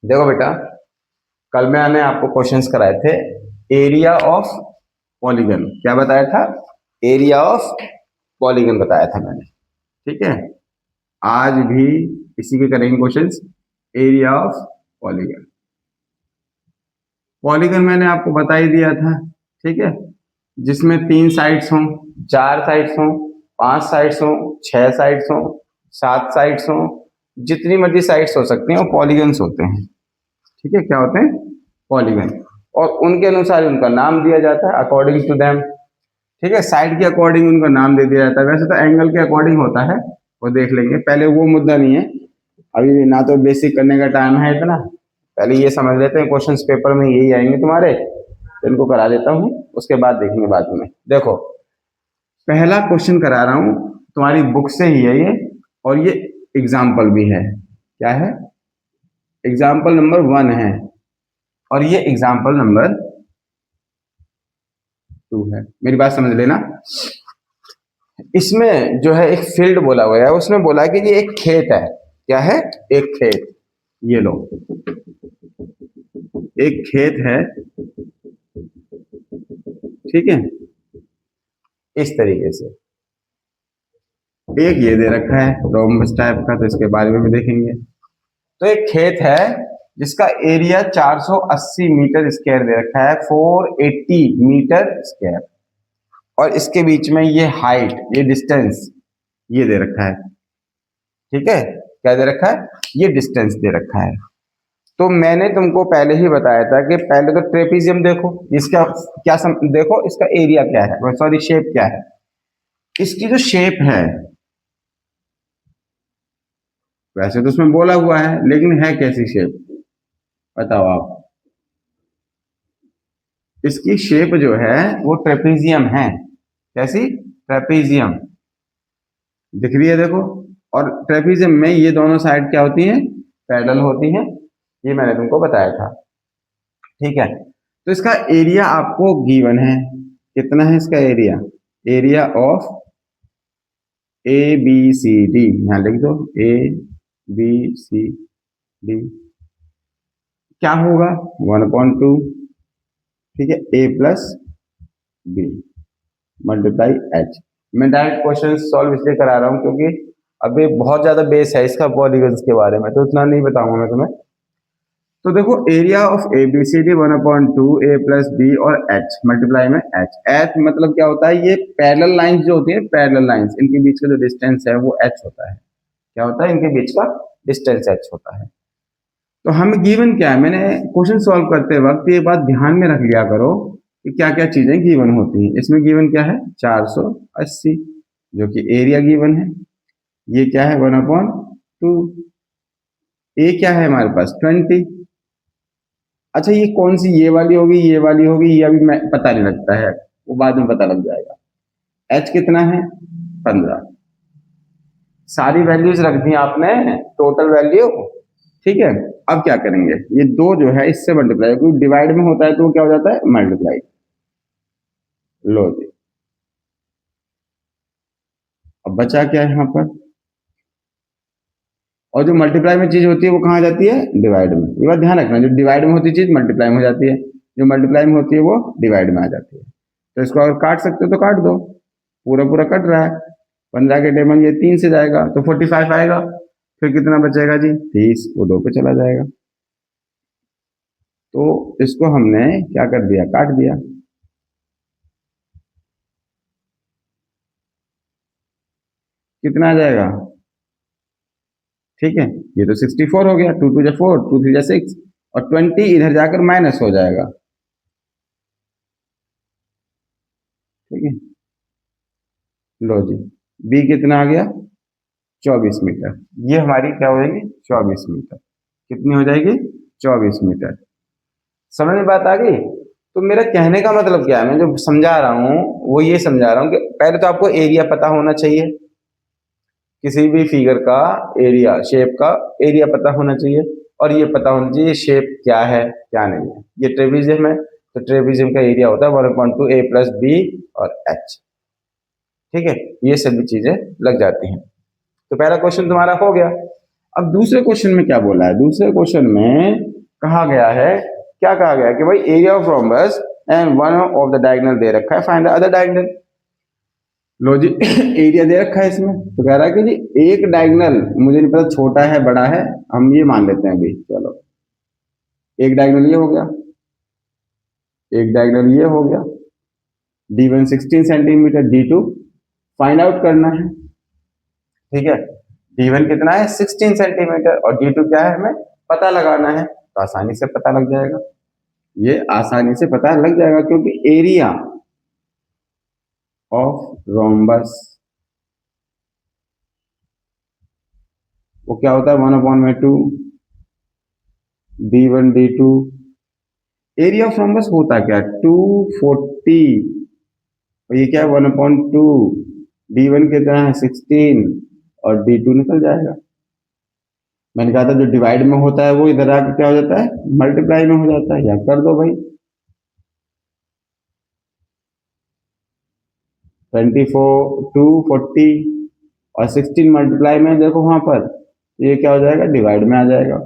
देखो बेटा, कल मैंने आपको क्वेश्चंस कराए थे एरिया ऑफ पॉलीगन। क्या बताया था? एरिया ऑफ पॉलीगन बताया था मैंने। ठीक है, आज भी इसी के करेंगे questions, area of polygon. Polygon मैंने आपको बता ही दिया था, ठीक है, जिसमें 3 साइड्स हों, 4 साइड्स हों, 5 साइड्स हों, 6 साइड्स हों, 7 साइड्स हों, जितनी मर्जी साइड्स हो सकती हैं वो पॉलीगन्स होते हैं। ठीक है, क्या होते हैं? पॉलीगन। और उनके अनुसार उनका नाम दिया जाता है, अकॉर्डिंग टू देम। ठीक है, साइड के अकॉर्डिंग उनका नाम दे दिया जाता है। वैसे तो एंगल के अकॉर्डिंग होता है, वो देख लेंगे, पहले वो मुद्दा नहीं है अभी, ना तो बेसिक करने का टाइम है इतना। पहले ये समझ लेते हैं, क्वेश्चंस पेपर में यही आएंगे तुम्हारे, तो इनको करा देता हूँ, उसके बाद देखेंगे बाद में। देखो, पहला क्वेश्चन करा रहा हूँ, तुम्हारी बुक से ही है ये, और ये एग्जाम्पल भी है। क्या है? एग्जाम्पल नंबर 1 है, और ये एग्जाम्पल नंबर 2 है। मेरी बात समझ लेना। इसमें जो है एक फील्ड बोला हुआ है, उसमें बोला कि ये एक खेत है। क्या है? एक खेत। ये लो, एक खेत है, ठीक है, इस तरीके से। एक ये दे रखा है रोम्बस टाइप का, तो इसके बारे में भी देखेंगे। तो एक खेत है जिसका एरिया 480 मीटर स्क्वायर दे रखा है, 480 मीटर स्क्वायर, और इसके बीच में ये हाइट, ये डिस्टेंस ये दे रखा है। ठीक है, क्या दे रखा है? ये डिस्टेंस दे रखा है। तो मैंने तुमको पहले ही बताया था कि पहले तो ट्रेपीजियम देखो, इसका क्या देखो, इसका एरिया क्या है, सॉरी शेप क्या है। इसकी जो शेप है, वैसे तो उसमें बोला हुआ है, लेकिन है कैसी शेप बताओ आप। इसकी शेप जो है वो ट्रेपीजियम है। कैसी? ट्रेपीजियम। दिख रही है देखो। और ट्रेपीजियम में ये दोनों साइड क्या होती हैं? पैरेलल होती हैं। ये मैंने तुमको बताया था। ठीक है, तो इसका एरिया आपको गिवन है। कितना है इसका area? Area of A B C D, यहां लिख दो, ए बी सी डी क्या होगा? 1/2, ठीक है, ए प्लस बी मल्टीप्लाई एच। मैं डायरेक्ट क्वेश्चन सॉल्व इसलिए करा रहा हूँ क्योंकि अभी बहुत ज्यादा बेस है इसका पॉलीगन्स के बारे में, तो इतना नहीं बताऊंगा मैं तुम्हें। तो देखो, area of A B C D 1/2 A plus B और एच मल्टीप्लाई में एच। एच मतलब क्या होता है? ये पैरेलल लाइंस जो होती है, पैरेलल लाइंस, इनके बीच का जो डिस्टेंस है वो एच होता है। क्या होता है? इनके बीच का डिस्टेंस एच होता है। तो हमें गिवन क्या है? मैंने क्वेश्चन सॉल्व करते वक्त ये बात ध्यान में रख लिया करो कि क्या क्या चीजें गिवन होती हैं। इसमें गिवन क्या है? 480, जो कि एरिया गिवन है। ये क्या है? 1/2। ए क्या है हमारे पास? 20। अच्छा, ये कौन सी, ये वाली होगी, ये वाली होगी, ये अभी मैं पता नहीं लगता है, वो बाद में पता लग जाएगा। एच कितना है? 15। सारी वैल्यूज रख दी आपने, टोटल वैल्यू। ठीक है, अब क्या करेंगे? ये दो जो है इससे मल्टीप्लाई, क्योंकि डिवाइड में होता है तो क्या हो जाता है? मल्टीप्लाई। लो जी, अब बचा क्या है यहाँ पर? और जो मल्टीप्लाई में चीज होती है वो कहाँ जाती है? डिवाइड में। ये बात ध्यान रखना, जो डिवाइड में होती है चीज मल्टीप्लाई में हो जाती है, जो मल्टीप्लाई में होती है वो डिवाइड में आ जाती है। तो इसको अगर काट सकते हो तो काट दो, पूरा पूरा कट रहा है। 15 के टेबल ये 3 से जाएगा तो 45 आएगा। फिर कितना बचेगा जी? 30, वो 2 पे चला जाएगा। तो इसको हमने क्या कर दिया? काट दिया। कितना आ जाएगा? ठीक है, ये तो 64 हो गया। 2 2 जा 4, 2 3 जा 6, और 20 इधर जाकर माइनस हो जाएगा। ठीक है, लो जी, बी कितना आ गया? 24 मीटर। ये हमारी क्या हो जाएगी? 24 मीटर। कितनी हो जाएगी? 24 मीटर। समझ में बात आ गई? तो मेरा कहने का मतलब क्या है, मैं जो समझा रहा हूँ वो ये समझा रहा हूँ कि पहले तो आपको एरिया पता होना चाहिए, किसी भी फिगर का एरिया, शेप का एरिया पता होना चाहिए, और ये पता होना चाहिए शेप क्या है क्या नहीं है। ये ट्रेपीजियम है, तो ट्रेपीजियम का एरिया होता है 1/2 ए प्लस बी और एच। ठीक है, ये सभी चीजें लग जाती हैं। तो पहला क्वेश्चन तुम्हारा हो गया। अब दूसरे क्वेश्चन में क्या बोला है? दूसरे क्वेश्चन में कहा गया है, क्या कहा गया है कि भाई area of rhombus and one of the diagonal दे रखा है, फाइंड द अदर डायगोनल। लो जी एरिया दे रखा है इसमें, तो कह रहा है कि जी एक डायगोनल, मुझे नहीं पता छोटा है बड़ा है, हम ये मान लेते हैं अभी, चलो एक डायगोनल ये हो गया, एक डायगोनल ये हो गया, D1 16 centimetre, D2 find out करना है, ठीक है। D1 कितना है 16 सेंटीमीटर और D2 क्या है हमें पता लगाना है, तो आसानी से पता लग जाएगा, ये आसानी से पता लग जाएगा, क्योंकि एरिया ऑफ रोम्बस वो क्या होता है 1/2 D1 D2। Area of rhombus होता क्या 240, और ये क्या है 1/2, D1 कितना है 16 और D2 निकल जाएगा। मैंने कहा था जो डिवाइड में होता है वो इधर आके क्या हो जाता है मल्टीप्लाई में हो जाता है, या कर दो भाई 240 और 16 मल्टीप्लाई में देखो वहां पर, ये क्या हो जाएगा डिवाइड में आ जाएगा।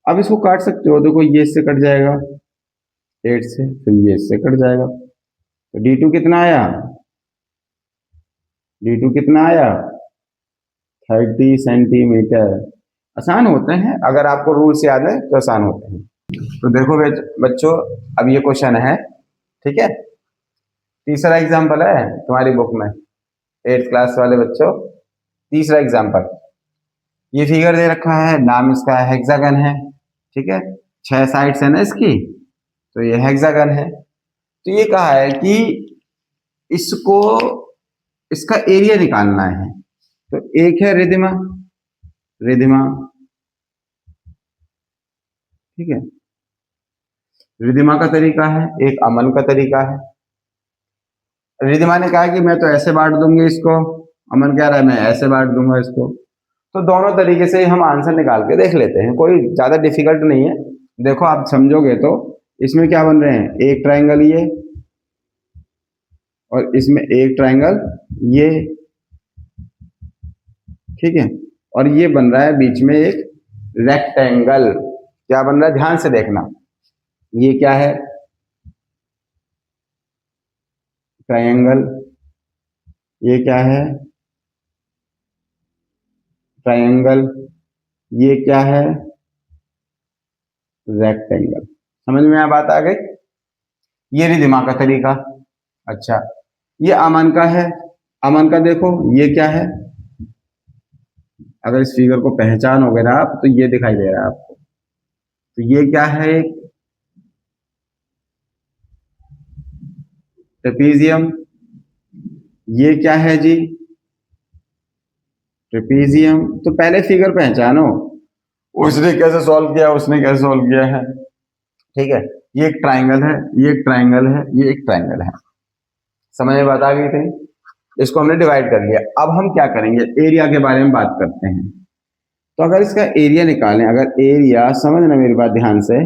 अब इसको काट सकते हो, देखो ये इससे कट जाएगा 8 से, फिर ये इससे कट जाएगा, तो D2 कितना आया, D2 कितना आया 30 सेंटीमीटर। आसान होते हैं, अगर आपको रूल्स याद है तो आसान होते हैं। तो देखो बच्चों अब ये क्वेश्चन है, ठीक है, तीसरा एग्जाम्पल है तुम्हारी बुक में 8th क्लास वाले बच्चों, तीसरा एग्जाम्पल, ये फिगर दे रखा है, नाम इसका हेक्सागन है, ठीक है, 6 साइड्स है ना इसकी, तो ये हेक्सागन है। तो ये कहा है कि इसको इसका एरिया निकालना है, तो एक है रिदिमा, रिदिमा, ठीक है, रिदिमा का तरीका है, एक अमन का तरीका है। रिदिमा ने कहा कि मैं तो ऐसे बांट दूंगी इसको, अमन कह रहा है मैं ऐसे बांट दूंगा इसको, तो दोनों तरीके से हम आंसर निकाल के देख लेते हैं, कोई ज्यादा डिफिकल्ट नहीं है। देखो आप समझोगे तो इसमें क्या बन रहे हैं, एक ट्राइंगल ये और इसमें एक ट्राइंगल ये, ठीक है, और ये बन रहा है बीच में एक रेक्टेंगल, क्या बन रहा है ध्यान से देखना, ये क्या है ट्रायंगल, ये क्या है ट्रायंगल, ये क्या है रेक्टेंगल। समझ में बात आ गई, ये रिदिमा का तरीका। अच्छा ये अमन का है, अमन का देखो ये क्या है, अगर इस फिगर को पहचानोगे ना आप तो ये दिखाई दे रहा है आपको, तो ये क्या है एक ट्रेपीजियम, ये क्या है जी ट्रेपीजियम। तो पहले फिगर पहचानो, उसने कैसे सॉल्व किया, उसने कैसे सॉल्व किया है, ठीक है, ये एक ट्राइंगल है, ये एक ट्राइंगल है, ये एक ट्राइंगल है, समझ में बात आ गई थी। इसको हमने डिवाइड कर लिया, अब हम क्या करेंगे एरिया के बारे में बात करते हैं। तो अगर इसका एरिया निकालें, अगर एरिया, समझना मेरी बात ध्यान से,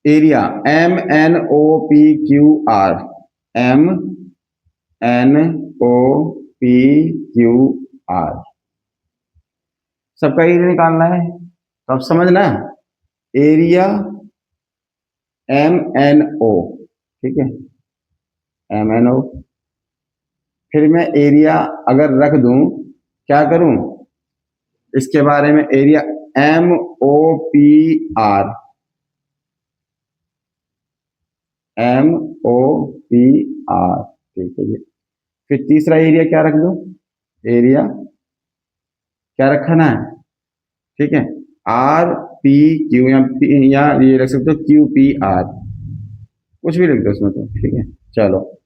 एरिया MNOPQR, MNOPQR, सबका एरिया निकालना है, तो अब समझना एरिया MNO, ठीक है MNO, फिर मैं एरिया अगर रख दूं क्या करूं, इसके बारे में एरिया MOPR, MOPR, ठीक है जी। फिर तीसरा एरिया क्या रख दूं, एरिया क्या रखना है, ठीक है RPQ, या ये रख सकते हो QPR, कुछ भी लिख दो उसमें तो, ठीक है। चलो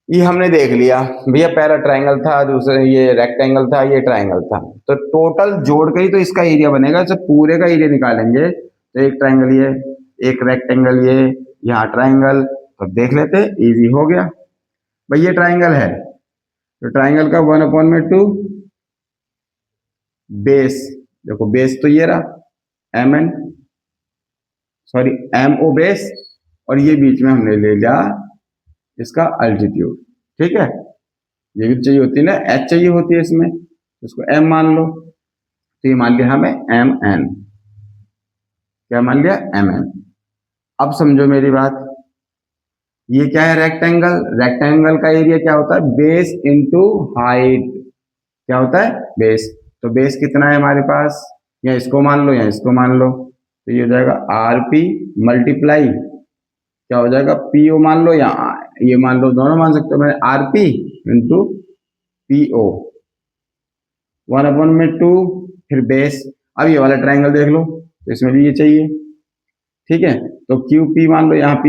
ये हमने देख लिया भैया, पहला ट्रायंगल था, दूसरा ये रेक्टेंगल था, ये ट्रायंगल था, तो टोटल जोड़ के ही तो इसका एरिया बनेगा, जब पूरे का एरिया निकालेंगे तो एक ट्रायंगल ये, एक रेक्टेंगल ये, यहाँ ट्रायंगल, तो देख लेते इजी हो गया। भाई ये ट्रायंगल है, तो ट्रायंगल का 1/2 बेस, देखो बेस तो ये रहा MN, सॉरी MO बेस, और ये बीच में हमने ले लिया इसका अल्टीट्यूड, ठीक है, ये भी चाहिए होती है ना, H चाहिए होती है इसमें, इसको M मान लो, तो ये मान लिया हमें MN, क्या मान लिया, mm। अब समझो मेरी बात, ये क्या है, रेक्टेंगल। रेक्टेंगल का एरिया क्या होता है, बेस इंटू हाइट। क्या होता है, बेस। तो बेस कितना है हमारे पास, या इसको मान लो या इसको मान लो, तो ये हो जाएगा RP मल्टीप्लाई, क्या हो जाएगा, PO मान लो या ये मान लो, दोनों मान सकते हो, मैंने RP इंटू PO, 1/2 फिर बेस। अब ये वाला ट्राइंगल देख लो, तो इसमें भी ये चाहिए, ठीक है। तो QP मान लो, यहाँ P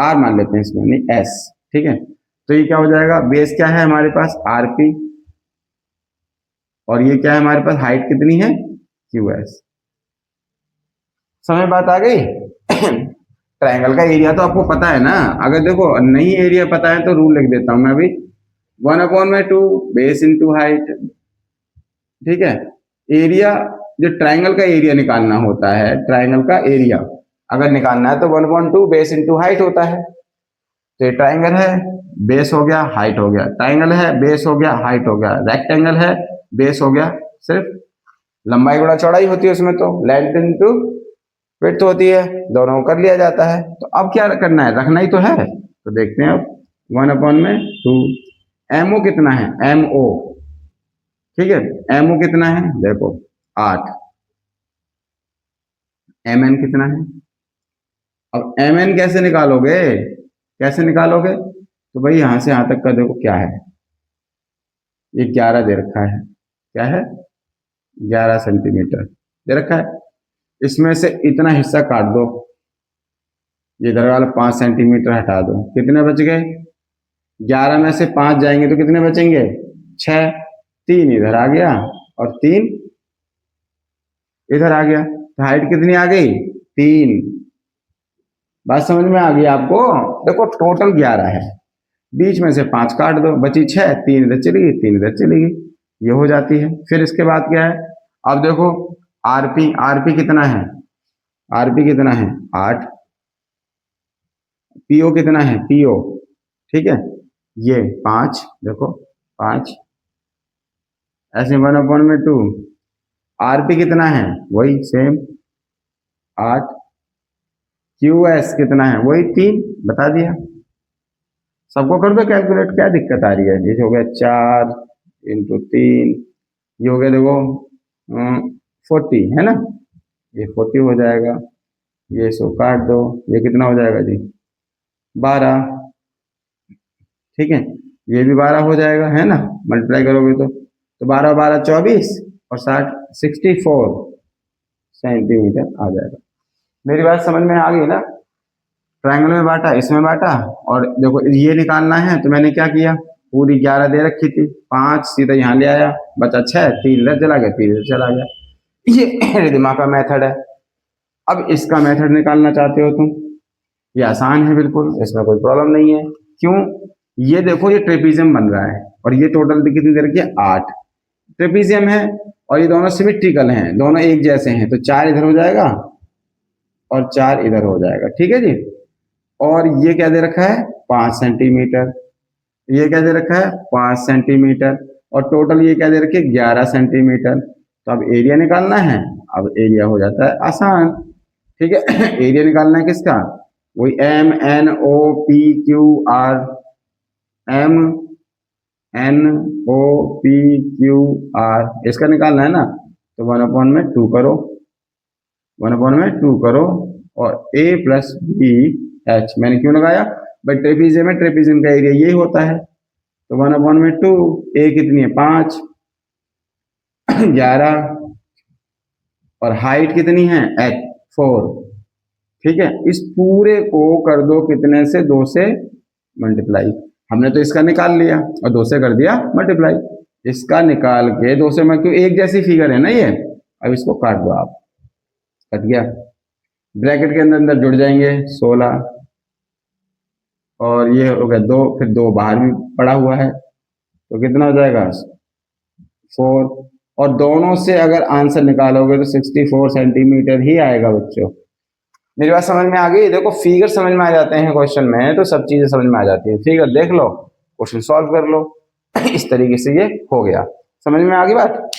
R मान लेते हैं इसमें, नहीं S, ठीक है। तो ये क्या हो जाएगा, बेस क्या है हमारे पास RP, और ये क्या है हमारे पास, हाइट कितनी है QS। समझ बात आ गई। ट्रायंगल का एरिया तो आपको पता है ना, अगर देखो नहीं एरिया पता है तो रूल लिख देता हूं मैं अभी, 1/2 बेस इंटू हाइट, ठीक है। एरिया, जो ट्रायंगल का एरिया निकालना होता है, ट्रायंगल का एरिया अगर निकालना है तो 1/2 बेस इंटू हाइट होता है। तो ये ट्रायंगल है, बेस हो गया, हाइट हो गया, ट्रायंगल है, बेस हो गया, हाइट हो गया, रेक्टेंगल है, बेस हो गया, सिर्फ लंबाई गुणा चौड़ाई होती है उसमें, तो लेंथ इंटू विड्थ होती है, दोनों को कर लिया जाता है। तो अब क्या करना है, रखना ही तो है, तो देखते हैं अब, 1/2। MO कितना है, MO, ठीक है, MO कितना है, देखो 8। MN कितना है, अब MN कैसे निकालोगे, कैसे निकालोगे, तो भाई यहां से यहां तक का देखो क्या है, ये 11 दे रखा है, क्या है, 11 सेंटीमीटर दे रखा है। इसमें से इतना हिस्सा काट दो, ये इधर वाला 5 सेंटीमीटर हटा दो, कितने बच गए, 11 में से 5 जाएंगे तो कितने बचेंगे, 6, 3 इधर आ गया और 3 इधर आ गया, तो हाइट कितनी आ गई, 3। बात समझ में आ गई आपको, देखो टोटल 11 है, बीच में से 5 काट दो, बची 6, 3 इधर चली गई, 3 इधर चली गई, ये हो जाती है। फिर इसके बाद क्या है, अब देखो आरपी कितना है, आरपी कितना है 8, पीओ कितना है, पीओ, ठीक है, ये 5, देखो 5, ऐसे 1/2। आरपी कितना है, वही सेम 8, क्यूएस कितना है, वही 3, बता दिया। सबको कर दो कैलकुलेट, क्या दिक्कत आ रही है, जैसे हो गया 4 इंटू 3, ये हो गया देखो 40 है ना, ये 40 हो जाएगा, ये इसको काट दो, ये कितना हो जाएगा जी, 12, ठीक है, ये भी 12 हो जाएगा, है ना, मल्टीप्लाई करोगे तो 12 12 24 और 60 64 सेंटीमीटर आ जाएगा। मेरी बात समझ में आ गई ना, ट्रायंगल में बांटा, इसमें बांटा, और देखो ये निकालना है तो मैंने क्या किया, पूरी 11 दे रखी थी, 5 सीधा यहाँ ले आया, बचा 6, 3 इधर चला गया, 3 इधर चला गया, ये दिमाग का मेथड है। अब इसका मेथड निकालना चाहते हो तुम, ये आसान है बिल्कुल, इसमें कोई प्रॉब्लम नहीं है। क्यों, ये देखो ये ट्रेपीजियम बन रहा है और ये टोटल कितनी दे रखी है, 8 ट्रेपीजियम है, और ये दोनों सिमेट्रिकल हैं, दोनों एक जैसे हैं, तो 4 इधर हो जाएगा और 4 इधर हो जाएगा, ठीक है जी। और ये क्या दे रखा है, 5 सेंटीमीटर, ये क्या दे रखा है, 5 सेंटीमीटर, और टोटल ये क्या दे रखी है, 11 सेंटीमीटर। तो अब एरिया निकालना है, अब एरिया हो जाता है आसान, ठीक है। एरिया निकालना है किसका, वही MNOPQR, MNOPQR, इसका निकालना है ना, तो 1/2 करो, 1/2 करो, और A + BH मैंने क्यों लगाया, भाई ट्रेपीजियम है, ट्रेपीजियम का एरिया यही होता है, तो 1/2, A कितनी है 5, 11, और हाइट कितनी है h 4, ठीक है। इस पूरे को कर दो कितने से, 2 से मल्टीप्लाई, हमने तो इसका निकाल लिया और 2 से कर दिया मल्टीप्लाई, इसका निकाल के 2 से, मैं क्यों, एक जैसी फिगर है ना ये, अब इसको काट दो आप, कट गया, ब्रैकेट के अंदर अंदर जुड़ जाएंगे 16, और ये हो गया 2, फिर 2 बाहर भी पड़ा हुआ है, तो कितना हो जाएगा 4, और दोनों से अगर आंसर निकालोगे तो 64 सेंटीमीटर ही आएगा बच्चों। मेरी बात समझ में आ गई, देखो फिगर समझ में आ जाते हैं क्वेश्चन में तो सब चीजें समझ में आ जाती है, फिगर देख लो, क्वेश्चन सॉल्व कर लो, इस तरीके से ये हो गया, समझ में आ गई बात।